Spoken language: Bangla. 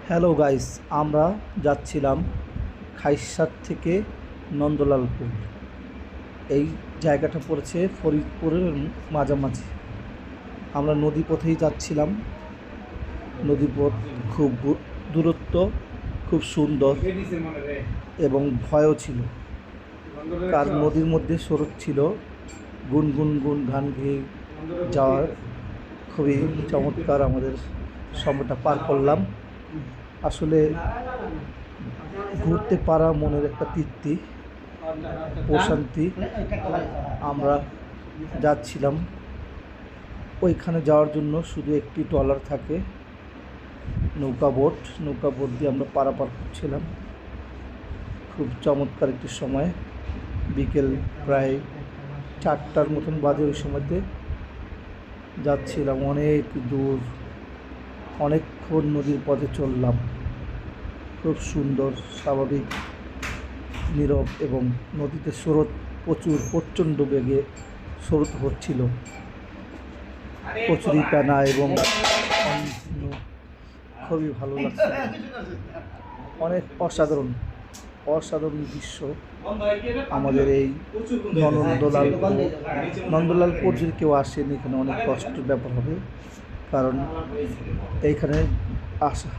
হ্যালো গাইস, আমরা যাচ্ছিলাম খাইরসাদ থেকে নন্দলালপুর। এই জায়গাটা পড়েছে ফরিদপুরের মাঝামাঝি। আমরা নদীপথেই যাচ্ছিলাম। নদীপথ খুব দূরত্ব, খুব সুন্দর এবং ভয়ও ছিল, কারণ নদীর মধ্যে স্রোত ছিল। গুনগুন গুন গান গেয়ে যাওয়ার খুবই চমৎকার আমাদের সময়টা পার করলাম। আসলে ঘুরতে পারা মনের একটা তৃপ্তি, প্রশান্তি। আমরা যাচ্ছিলাম ওইখানে যাওয়ার জন্য শুধু একটি ট্রলার থাকে, নৌকা বোট দিয়ে আমরা পারাপার করছিলাম। খুব চমৎকার একটি সময়, বিকেল প্রায় 4টার মতন বাজে। ওই সময়তে যাচ্ছিলাম অনেক দূর, অনেকক্ষণ নদীর পথে চললাম। খুব সুন্দর, স্বাভাবিক, নীরব এবং নদীতে স্রোত প্রচণ্ড বেগে স্রোত হচ্ছিল। কচুরিপানা এবং খুবই ভালো লাগছিল। অনেক অসাধারণ দৃশ্য আমাদের এই নন্দলালপুর। যদি কেউ আসেন এখানে অনেক কষ্টের ব্যাপার হবে, কারণ এইখানে আসা